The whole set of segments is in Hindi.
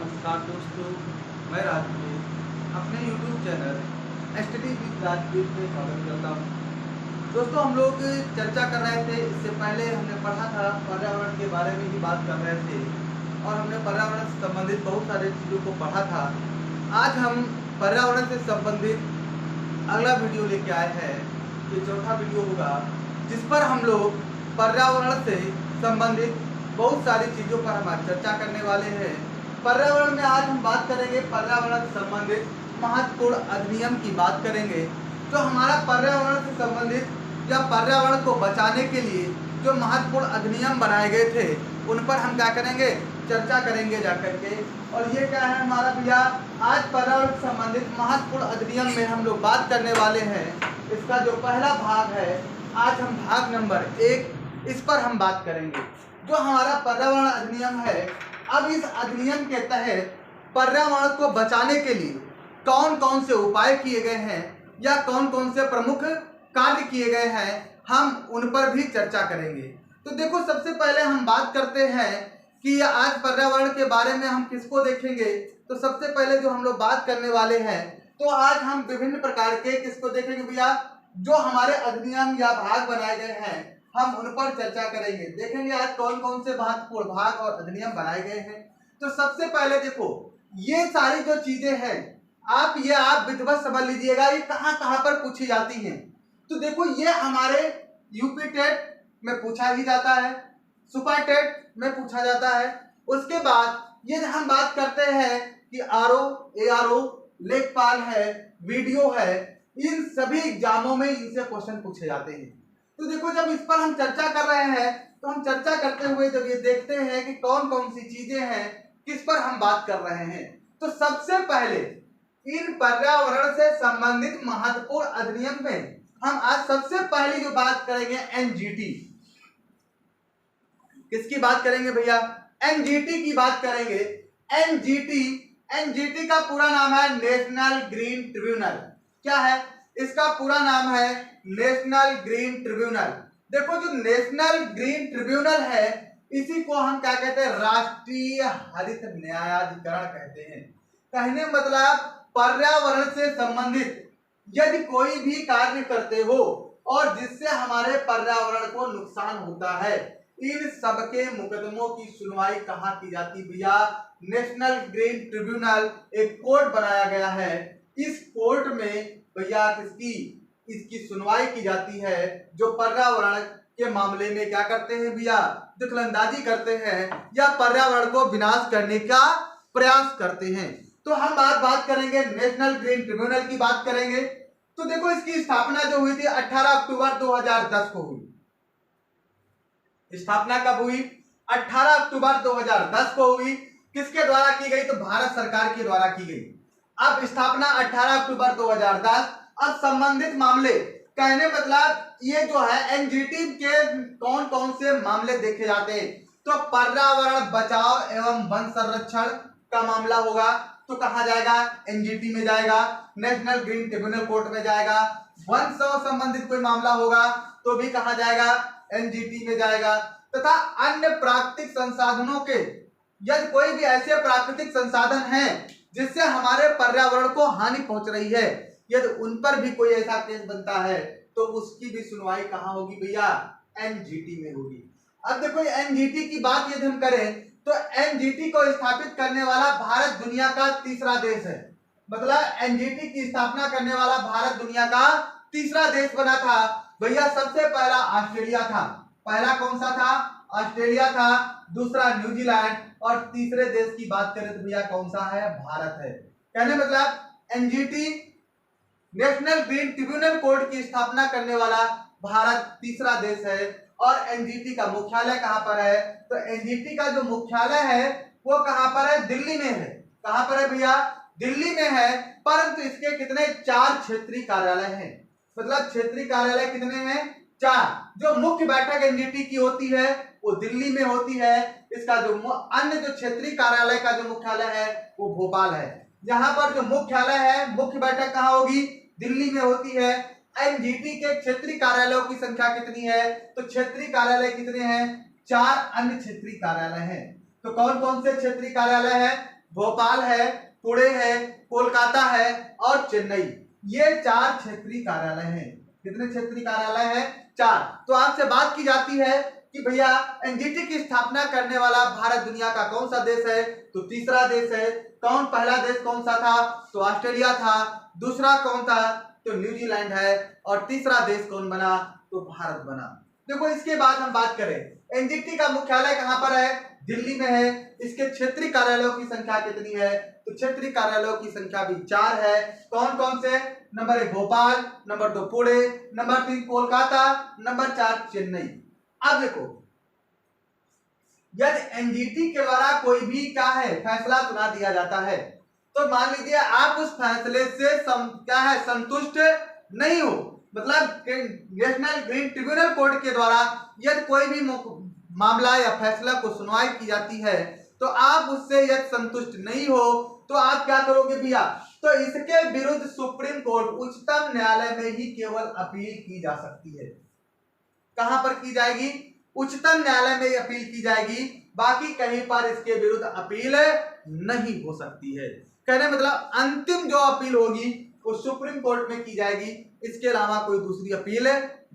नमस्कार दोस्तों, मैं राजवीर अपने YouTube channel study with Rajveer में स्वागत करता हूँ। दोस्तों, हम लोग चर्चा कर रहे थे, इससे पहले हमने पढ़ा था पर्यावरण के बारे में ही बात कर रहे थे और हमने पर्यावरण से संबंधित बहुत सारे चीज़ों को पढ़ा था। आज हम पर्यावरण से संबंधित अगला वीडियो लेके आए हैं। ये चौथा वीडियो होगा जिस पर हम लोग पर्यावरण से संबंधित बहुत सारी चीज़ों पर हम आज चर्चा करने वाले हैं। पर्यावरण में आज हम बात करेंगे, पर्यावरण से संबंधित महत्वपूर्ण अधिनियम की बात करेंगे। तो हमारा पर्यावरण से संबंधित या पर्यावरण को बचाने के लिए जो महत्वपूर्ण अधिनियम बनाए गए थे उन पर हम क्या करेंगे, चर्चा करेंगे जाकर के। और ये क्या है हमारा भैया, आज पर्यावरण से संबंधित महत्वपूर्ण अधिनियम में हम लोग बात करने वाले हैं। इसका जो पहला भाग है, आज हम भाग नंबर 1 इस पर हम बात करेंगे। जो हमारा पर्यावरण अधिनियम है, अब इस अधिनियम के तहत पर्यावरण को बचाने के लिए कौन कौन से उपाय किए गए हैं या कौन कौन से प्रमुख कार्य किए गए हैं, हम उन पर भी चर्चा करेंगे। तो देखो, सबसे पहले हम बात करते हैं कि आज पर्यावरण के बारे में हम किसको देखेंगे। तो सबसे पहले जो हम लोग बात करने वाले हैं, तो आज हम विभिन्न प्रकार के किसको देखेंगे भैया, जो हमारे अधिनियम या भाग बनाए गए हैं हम उन पर चर्चा करेंगे। देखेंगे आज कौन कौन से महत्वपूर्ण भाग और अधिनियम बनाए गए हैं। तो सबसे पहले देखो, ये सारी जो चीजें हैं आप विधिवत समझ लीजिएगा, ये कहाँ कहाँ पर पूछी जाती हैं। तो देखो, ये हमारे यूपी टेट में पूछा ही जाता है, सुपर टेट में पूछा जाता है। उसके बाद ये हम बात करते हैं कि आरओ, एआरओ, लेखपाल है, वीडियो है, इन सभी एग्जामों में इनसे क्वेश्चन पूछे जाते हैं। तो देखो, जब इस पर हम चर्चा कर रहे हैं तो हम चर्चा करते हुए जब ये देखते हैं कि कौन कौन सी चीजें हैं, किस पर हम बात कर रहे हैं। तो सबसे पहले इन पर्यावरण से संबंधित महत्वपूर्ण अधिनियम में हम आज सबसे पहली जो बात करेंगे, एनजीटी। किसकी बात करेंगे भैया, एनजीटी की बात करेंगे। एनजीटी का पूरा नाम है नेशनल ग्रीन ट्रिब्यूनल। क्या है इसका पूरा नाम है, नेशनल ग्रीन ट्रिब्यूनल। देखो, जो नेशनल ग्रीन ट्रिब्यूनल है इसी को हम क्या कहते हैं, राष्ट्रीय हरित न्यायाधिकरण कहते हैं। कहने मतलब पर्यावरण से संबंधित यदि कोई भी कार्य करते हो और जिससे हमारे पर्यावरण को नुकसान होता है, इन सबके मुकदमों की सुनवाई कहाँ की जाती भैया, नेशनल ग्रीन ट्रिब्यूनल एक कोर्ट बनाया गया है। इस कोर्ट में भैया इसकी सुनवाई की जाती है। जो पर्यावरण के मामले में क्या करते हैं भैया, दखलंदाजी करते हैं या पर्यावरण को विनाश करने का प्रयास करते हैं। तो हम बात करेंगे नेशनल ग्रीन ट्रिब्यूनल की बात करेंगे। तो देखो, इसकी स्थापना जो हुई थी 18 अक्टूबर 2010 को हुई। स्थापना कब हुई, 18 अक्टूबर 2010 को हुई। किसके द्वारा की गई, तो भारत सरकार के द्वारा की गई। अब स्थापना 18 अक्टूबर 2010। अब संबंधित मामले, कहने मतलब ये जो है एनजीटी के कौन कौन से मामले देखे जाते हैं, तो पर्यावरण बचाव एवं वन संरक्षण का मामला होगा तो कहा जाएगा, एनजीटी में जाएगा। नेशनल ग्रीन ट्रिब्यूनल कोर्ट में जाएगा। वन से संबंधित कोई मामला होगा तो भी कहा जाएगा, एनजीटी में जाएगा। तथा अन्य प्राकृतिक संसाधनों के, यदि कोई भी ऐसे प्राकृतिक संसाधन हैं जिससे हमारे पर्यावरण को हानि पहुंच रही है, यदि उन पर भी कोई ऐसा केस बनता है तो उसकी भी सुनवाई कहाँ होगी भैया, एनजीटी में होगी। अब देखो, एनजीटी की बात यदि हम करें तो एनजीटी को स्थापित करने वाला भारत दुनिया का तीसरा देश है। मतलब एनजीटी की स्थापना करने वाला भारत दुनिया का तीसरा देश बना था भैया। सबसे पहला ऑस्ट्रेलिया था। पहला कौन सा था, ऑस्ट्रेलिया था। दूसरा न्यूजीलैंड और तीसरे देश की बात करें तो भैया कौन सा है, भारत है। कहने मतलब NGT, national green tribunal court की स्थापना करने वाला भारत तीसरा देश है। और एनजीटी का मुख्यालय कहां पर है, तो एनजीटी का जो मुख्यालय है वो कहां पर है, दिल्ली में है। कहां पर है भैया, दिल्ली में है। परंतु इसके कितने, 4 क्षेत्रीय कार्यालय हैं। मतलब क्षेत्रीय कार्यालय कितने हैं, 4। जो मुख्य बैठक एनजीटी की होती है वो दिल्ली में होती है। इसका जो अन्य जो क्षेत्रीय कार्यालय का जो मुख्यालय है वो भोपाल है। यहाँ पर जो मुख्यालय है, मुख्य बैठक कहाँ होगी, दिल्ली में होती है। एनजीटी के क्षेत्रीय कार्यालयों की संख्या कितनी है, तो क्षेत्रीय कार्यालय कितने हैं, 4 अन्य क्षेत्रीय कार्यालय हैं। तो कौन कौन से क्षेत्रीय कार्यालय हैं, भोपाल है, पुणे है, कोलकाता है और चेन्नई। ये 4 क्षेत्रीय कार्यालय हैं। कितने क्षेत्रीय कार्यालय हैं? 4। तो आपसे बात की जाती है कि भैया एनजीटी की स्थापना करने वाला भारत दुनिया का कौन सा देश है? तो तीसरा देश है। कौन पहला देश कौन सा था? तो ऑस्ट्रेलिया था। दूसरा कौन था? तो न्यूजीलैंड है। और तीसरा देश कौन बना? तो भारत बना। देखो इसके बाद हम बात करें एनजीटी का मुख्यालय कहां पर है? दिल्ली में है। इसके क्षेत्रीय कार्यालयों की संख्या कितनी है? तो क्षेत्रीय कार्यालयों की संख्या भी 4 है। कौन कौन से? Number 1 Bhopal, number 2 Pune, number 3 Kolkata, number 4 Chennai. अब देखो यदि एनजीटी के द्वारा कोई भी क्या है फैसला सुना दिया जाता है तो मान लीजिए आप उस फैसले से क्या है संतुष्ट नहीं हो, मतलब नेशनल ग्रीन ट्रिब्यूनल कोर्ट के द्वारा यदि कोई भी मामला या फैसला को सुनवाई की जाती है तो आप उससे यदि संतुष्ट नहीं हो तो आप क्या करोगे भैया? तो इसके विरुद्ध सुप्रीम कोर्ट उच्चतम न्यायालय में ही केवल अपील की जा सकती है। कहां पर की जाएगी? उच्चतम न्यायालय में अपील की जाएगी। बाकी कहीं पर इसके विरुद्ध अपील नहीं हो सकती है। कहने मतलब अंतिम जो अपील होगी वो सुप्रीम कोर्ट में की जाएगी, इसके अलावा कोई दूसरी अपील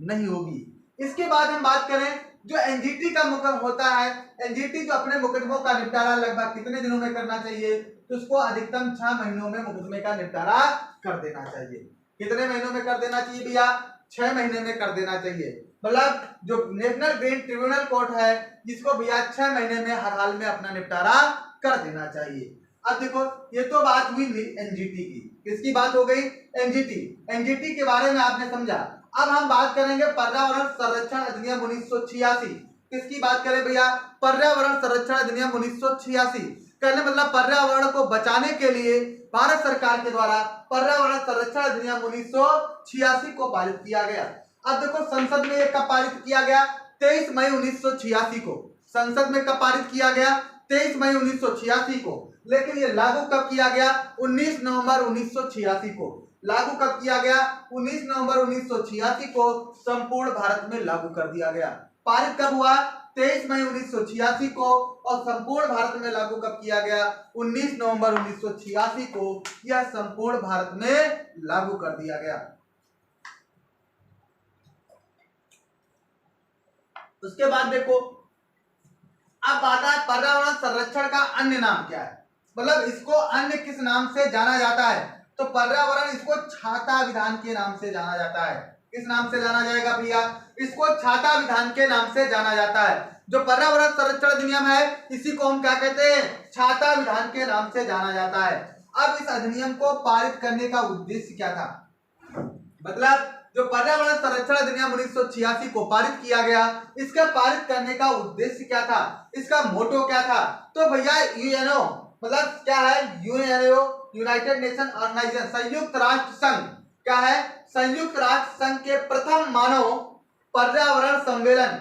नहीं होगी। इसके बाद हम बात करें जो एनजीटी का मुकदमा होता है, एनजीटी जो अपने मुकदमों का निपटारा लगभग कितने दिनों में करना चाहिए? तो उसको अधिकतम 6 महीनों में मुकदमे का निपटारा कर देना चाहिए। कितने महीनों में कर देना चाहिए भैया? 6 महीने में कर देना चाहिए। मतलब जो नेशनल ग्रीन ट्रिब्यूनल कोर्ट है जिसको भैया 6 महीने में हर हाल में अपना निपटारा कर देना चाहिए। अब देखो ये तो बात हुई एनजीटी की। किसकी बात हो गई? एनजीटी। एनजीटी के बारे में आपने समझा। अब हम बात करेंगे पर्यावरण संरक्षण अधिनियम 1986। किसकी बात करें भैया? पर्यावरण संरक्षण अधिनियम 1986। कहने मतलब पर्यावरण को बचाने के लिए भारत सरकार के द्वारा पर्यावरण संरक्षण अधिनियम 1986 को पारित किया गया। अब देखो संसद में ये कब पारित किया गया? 23 मई 1986 को। संसद में कब पारित किया गया? 23 मई 1986 को। लेकिन ये लागू कब किया गया? 19 नवंबर 1986 को। लागू कब किया गया? 19 नवंबर 1986 को संपूर्ण भारत में लागू कर दिया गया। पारित कब हुआ? 23 मई 1986 को। और संपूर्ण भारत में लागू कब किया गया? 19 नवंबर 1986 को। यह संपूर्ण भारत में लागू कर दिया गया। उसके बाद देखो अब आता है पर्यावरण संरक्षण का अन्य नाम क्या है, मतलब इसको अन्य किस नाम से जाना जाता है? तो पर्यावरण इसको छाता विधान के नाम से जाना जाता है। किस नाम से जाना जाएगा भैया? इसको छाता विधान के नाम से जाना जाता है। जो पर्यावरण संरक्षण अधिनियम है इसी को हम क्या कहते हैं? छाता विधान के नाम से जाना जाता है। अब इस अधिनियम को पारित करने का उद्देश्य क्या था? मतलब जो पर्यावरण संरक्षण अधिनियम 1986 को पारित किया गया, इसका पारित करने का उद्देश्य क्या था? इसका मोटो क्या था? तो भैया यूएनओ मतलब क्या है? यूएनओ यूनाइटेड नेशन ऑर्गेनाइजेशन, संयुक्त राष्ट्र संघ। क्या है? संयुक्त राष्ट्र संघ के प्रथम मानव पर्यावरण सम्मेलन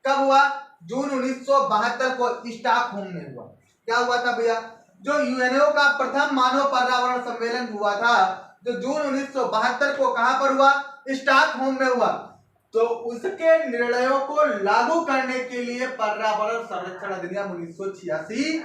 कब हुआ? जून 1972 को स्टॉकहोम में हुआ। क्या हुआ था भैया? जो यूएनओ का प्रथम मानव पर्यावरण सम्मेलन हुआ था जो जून 1972 को कहां पर हुआ? स्टॉकहोम में हुआ। तो उसके निर्णयों को लागू करने के लिए पर्यावरण संरक्षण अधिनियम 1986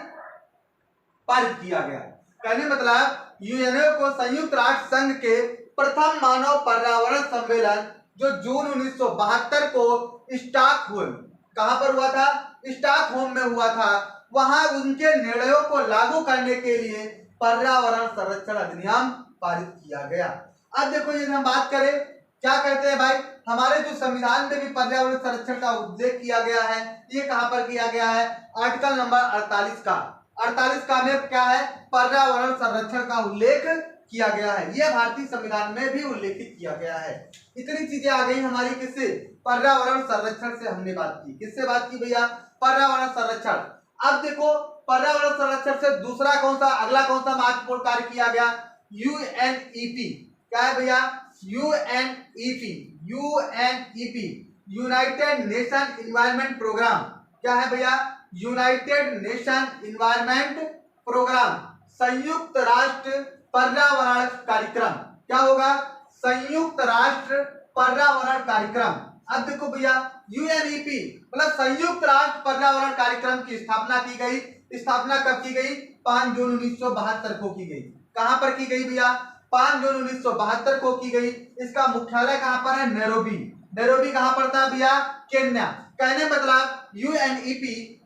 पारित किया गया। कहने मतलब यूएनओ को संयुक्त राष्ट्र संघ के प्रथम मानव पर्यावरण सम्मेलन जो जून 1972 को स्टॉकहोम कहां पर हुआ था? स्टॉकहोम में हुआ था। वहां उनके निर्णयों को लागू करने के लिए पर्यावरण संरक्षण अधिनियम पारित किया गया। अब देखो यदि हम बात करें क्या कहते हैं भाई, हमारे जो संविधान में भी पर्यावरण संरक्षण का उल्लेख किया गया है, ये कहां पर किया गया है? आर्टिकल नंबर 48 का। 48 का में क्या है? पर्यावरण संरक्षण का उल्लेख किया गया है। यह भारतीय संविधान में भी उल्लेखित किया गया है। इतनी चीजें आ गई हमारी किससे? पर्यावरण संरक्षण से हमने बात की। किससे बात की भैया? पर्यावरण संरक्षण। अब देखो पर्यावरण संरक्षण से दूसरा कौन सा अगला कौन सा महत्वपूर्ण कार्य किया गया? यूएनईपी। क्या है भैया? UNEP. UNEP united nation environment programme. क्या है भैया? यूनाइटेड नेशन इन्वायरमेंट प्रोग्राम, संयुक्त राष्ट्र पर्यावरण कार्यक्रम। क्या होगा? संयुक्त राष्ट्र पर्यावरण कार्यक्रम। अब देखो भैया यूएनईपी मतलब संयुक्त राष्ट्र पर्यावरण कार्यक्रम की स्थापना की गई। स्थापना कब की गई? 5 जून 1972 को की गई। कहां पर की गई भैया? 5 जून 1972 को की गई। इसका मुख्यालय कहां पर है? नैरोबी। नैरोबी कहां पड़ता है भैया? केन्या। कहने मतलब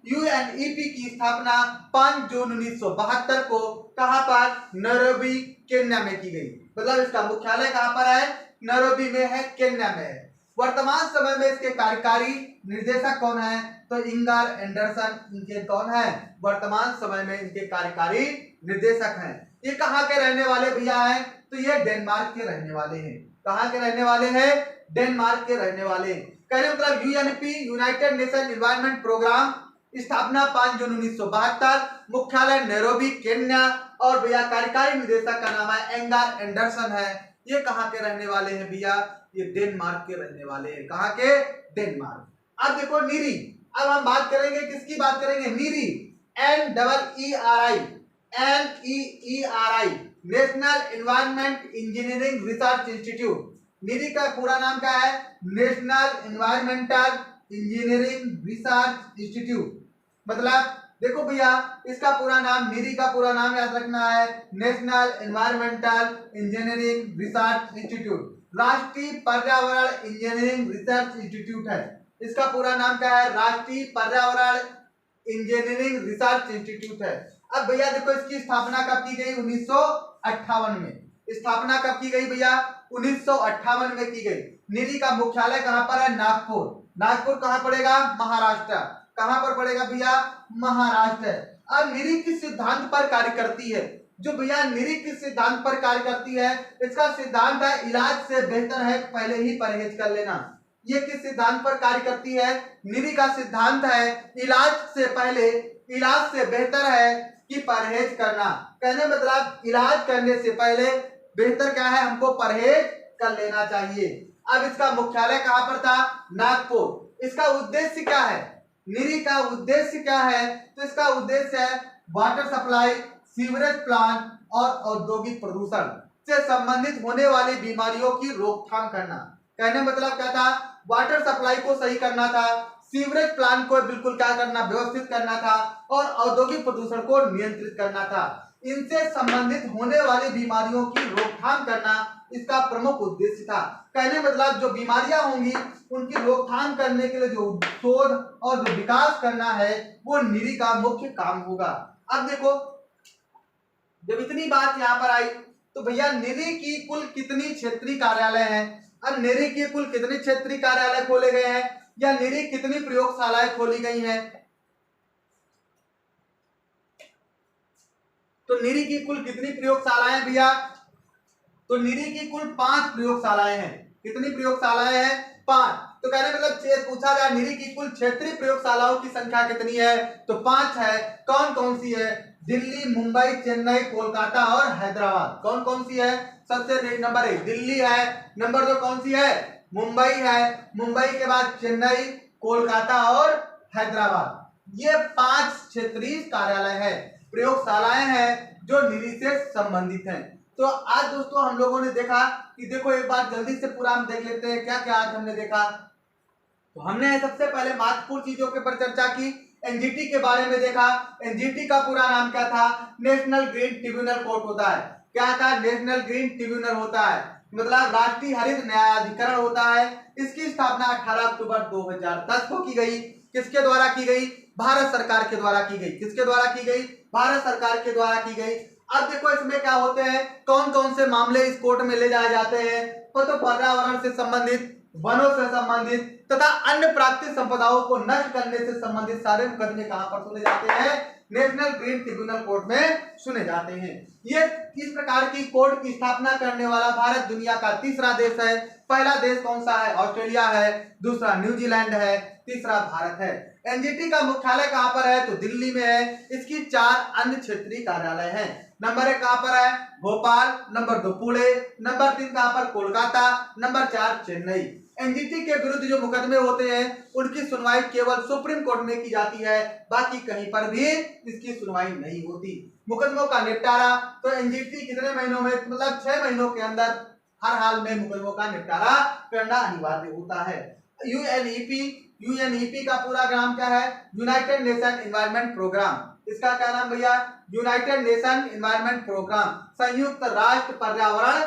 यूएनईपी की स्थापना 5 जून 1972 को कहां पर? नैरोबी केन्या में की गई। मतलब इसका मुख्यालय कहां पर है? नैरोबी में है, केन्या में है। वर्तमान समय में इसके कार्यकारी निर्देशक कौन है? तो इंगर एंडरसन इनके कौन है? वर्तमान समय में इनके कार्यकारी निर्देशक हैं। ये कहाँ के रहने वाले भैया हैं? तो ये डेनमार्क के रहने वाले हैं। कहाँ के रहने वाले हैं? डेनमार्क के रहने वाले हैं। कहने मतलब UNP united nation environment programme, स्थापना 5 जून 1972, मुख्यालय नैरोबी केन्या, और भैया कार्यकारी निदेशक का नाम है एंगर एंडरसन है। ये कहाँ के रहने वाले हैं भैया? ये डेनमार्क के रहने वाले हैं। कहाँ के? डेनमार्क। अब देखो नीरी। अब हम बात करेंगे किसकी बात करेंगे? NEERI, NEERI national environment engineering research institute. NEERI का पूरा नाम क्या है? National environmental engineering research institute. मतलब देखो भैया इसका पूरा नाम, नीरी का पूरा नाम याद रखना है, national environmental engineering research institute. राष्ट्रीय पर्यावरण इंजीनियरिंग रिसर्च इंस्टीट्यूट है। इसका पूरा नाम क्या है? राष्ट्रीय पर्यावरण इंजीनियरिंग रिसर्च इंस्टीट्यूट है। अब भैया देखो इसकी स्थापना कब की गई? 1958 में। स्थापना कब की गई भैया? 1958 में की गई। नीरी का मुख्यालय कहां पर है? नागपुर। नागपुर कहां पड़ेगा? महाराष्ट्र। कहां पर पड़ेगा भैया? महाराष्ट्र। अब नीरी किस सिद्धांत पर कार्य करती है? जो भैया नीरी किस सिद्धांत पर कार्य करती है? इसका सिद्धांत है इलाज से बेहतर है पहले ही परहेज कर लेना। ये किस सिद्धांत पर कार्य करती है? नीरी का सिद्धांत है इलाज से बेहतर है कि परहेज करना। कहने मतलब इलाज करने से पहले बेहतर क्या है? हमको परहेज कर लेना चाहिए। अब इसका मुख्यालय कहां पर था? नागपुर। इसका उद्देश्य क्या है? नीरी का उद्देश्य क्या है? तो इसका उद्देश्य है वाटर सप्लाई, सीवरेज प्लांट और औद्योगिक प्रदूषण से संबंधित होने वाली बीमारियों की रोकथाम करना। कहने मतलब क्या था? वाटर सप्लाई को सही करना था, सीवरेज प्लांट को बिल्कुल क्या करना? व्यवस्थित करना था, और औद्योगिक प्रदूषण को नियंत्रित करना था। इनसे संबंधित होने वाली बीमारियों की रोकथाम करना इसका प्रमुख उद्देश्य था। कहने मतलब जो बीमारियां होंगी उनकी रोकथाम करने के लिए जो शोध और जो विकास करना है वो नीरी का मुख्य काम होगा। अब देखो जब इतनी बात यहाँ पर आई तो भैया नीरी की कुल कितनी क्षेत्रीय कार्यालय हैं? अब नीरी की कुल कितने क्षेत्रीय कार्यालय खोले गए हैं, या नीरी कितनी प्रयोगशालाएं खोली गई हैं? तो नीरी की कुल कितनी प्रयोगशालाएं भैया? तो नीरी की कुल 5 प्रयोगशालाएं हैं। कितनी प्रयोगशालाएं हैं? 5। तो कहने मतलब पूछा जाए नीरी की कुल क्षेत्रीय प्रयोगशालाओं की संख्या कितनी है? तो 5 है। कौन कौन सी है? दिल्ली, मुंबई, चेन्नई, कोलकाता और हैदराबाद। कौन कौन सी है? सबसे नंबर 1 दिल्ली है, नंबर 2 कौन सी है? मुंबई है, मुंबई के बाद चेन्नई, कोलकाता और हैदराबाद। ये 5 क्षेत्रीय कार्यालय है, प्रयोगशालाएं हैं जो नीरी से संबंधित हैं। तो आज दोस्तों हम लोगों ने देखा कि देखो एक बार जल्दी से पूरा हम देख लेते हैं क्या क्या आज हमने देखा। तो हमने सबसे पहले महत्वपूर्ण चीजों के पर चर्चा की, एनजीटी के बारे में देखा। एनजीटी का पूरा नाम क्या था? नेशनल ग्रीन ट्रिब्यूनल कोर्ट होता है। क्या था? नेशनल ग्रीन ट्रिब्यूनल होता है, मतलब राष्ट्रीय हरित न्यायाधिकरण होता है। इसकी स्थापना 18 अक्टूबर 2010 को की गई। किसके द्वारा की गई? भारत सरकार के द्वारा की गई। किसके द्वारा की गई? भारत सरकार के द्वारा की गई। अब देखो इसमें क्या होते हैं, कौन कौन से मामले इस कोर्ट में ले जाए जाते हैं? तो पर्यावरण से संबंधित, वनों से संबंधित तथा अन्य प्राकृतिक संपदाओं को नष्ट करने से संबंधित सारे मुकदमे कहां पर सुने जाते हैं? नेशनल ग्रीन ट्रिब्यूनल कोर्ट में सुने जाते हैं। ये इस प्रकार की कोर्ट की स्थापना करने वाला भारत दुनिया का तीसरा देश है। पहला देश कौन सा है? ऑस्ट्रेलिया है, दूसरा न्यूजीलैंड है, तीसरा भारत है। एनजीटी का मुख्यालय कहां पर है? तो दिल्ली में है। इसकी 4 अन्य क्षेत्रीय कार्यालय हैं। नंबर 1 कहां पर है? भोपाल, नंबर 2 पुणे, नंबर 3 कहां पर? कोलकाता, नंबर 4 चेन्नई। एनजीटी के विरुद्ध जो मुकदमे होते हैं उनकी सुनवाई केवल सुप्रीम कोर्ट में की जाती है, बाकी कहीं पर भी इसकी सुनवाई नहीं होती। मुकदमों का निपटारा तो एनजीटी कितने महीनों में, मतलब 6 महीनों के अंदर हर हाल में मुकदमों का निपटारा करना अनिवार्य होता है। यूएनईपी, यूएनईपी का पूरा नाम क्या है? United nation environment programme. इसका क्या नाम भैया? यूनाइटेड नेशन एनवायरनमेंट प्रोग्राम, संयुक्त राष्ट्र पर्यावरण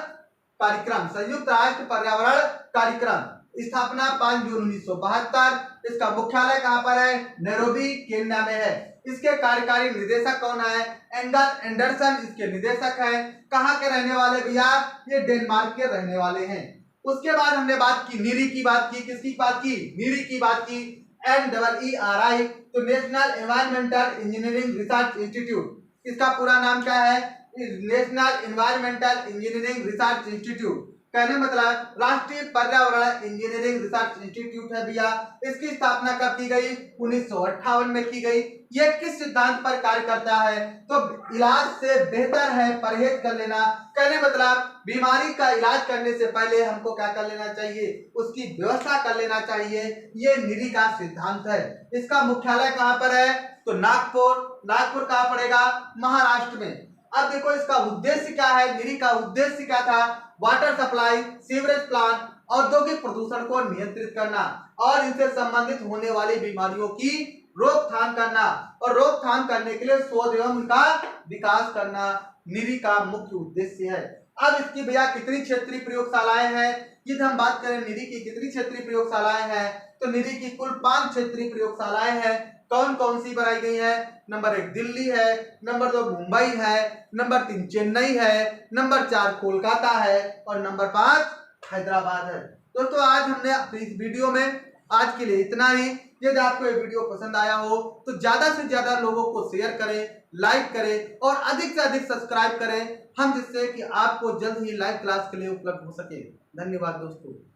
कार्यक्रम, संयुक्त राष्ट्र पर्यावरण कार्यक्रम। स्थापना 5 जून 1972। इसका मुख्यालय कहाँ पर है? नैरोबी, केन्या में है। इसके कार्यकारी निदेशक कौन है? एंगर एंडरसन इसके निदेशक है। कहाँ के रहने वाले भैया? ये डेनमार्क के रहने वाले हैं। उसके बाद हमने बात की नीरी की बात की। किसकी बात की? नीरी की बात की। NEERI, तो national environmental engineering research institute. इसका पूरा नाम क्या है? National environmental engineering research institute. कहने मतलब राष्ट्रीय पर्यावरण इंजीनियरिंग रिसर्च इंस्टीट्यूट है भैया। इसकी स्थापना कब की गई? 1958 में की गई। ये किस सिद्धांत पर कार्य करता है? तो इलाज से बेहतर है परहेज कर लेना। कहने मतलब बीमारी का इलाज करने से पहले हमको क्या कर लेना चाहिए? उसकी व्यवस्था कर लेना चाहिए। ये नीरी का सिद्धांत है। इसका मुख्यालय कहाँ पर है? तो नागपुर। नागपुर कहाँ पड़ेगा? महाराष्ट्र में। अब देखो इसका उद्देश्य क्या है? नीरी का उद्देश्य क्या था? वाटर सप्लाई, सीवरेज प्लांट, औद्योगिक प्रदूषण को नियंत्रित करना और इनसे संबंधित होने वाली बीमारियों की रोकथाम करना और रोकथाम करने के लिए शोध एवं उनका विकास करना नीरी का मुख्य उद्देश्य है। अब इसकी भैया कितनी क्षेत्रीय प्रयोगशालाएं हैं? यदि हम बात करें नीरी की कितनी क्षेत्रीय प्रयोगशालाएं हैं, तो नीरी की कुल 5 क्षेत्रीय प्रयोगशालाएं हैं। कौन कौन सी बनाई गई है? नंबर 1 दिल्ली है, नंबर 2 मुंबई है, नंबर 3 चेन्नई है, नंबर 4 कोलकाता है और नंबर 5 हैदराबाद है। दोस्तों आज हमने अपनी इस वीडियो में आज के लिए इतना ही। यदि आपको ये वीडियो पसंद आया हो तो ज्यादा से ज्यादा लोगों को शेयर करें, लाइक करें और अधिक से अधिक सब्सक्राइब करें, हम जिससे कि आपको जल्द ही लाइव क्लास के लिए उपलब्ध हो सके। धन्यवाद दोस्तों।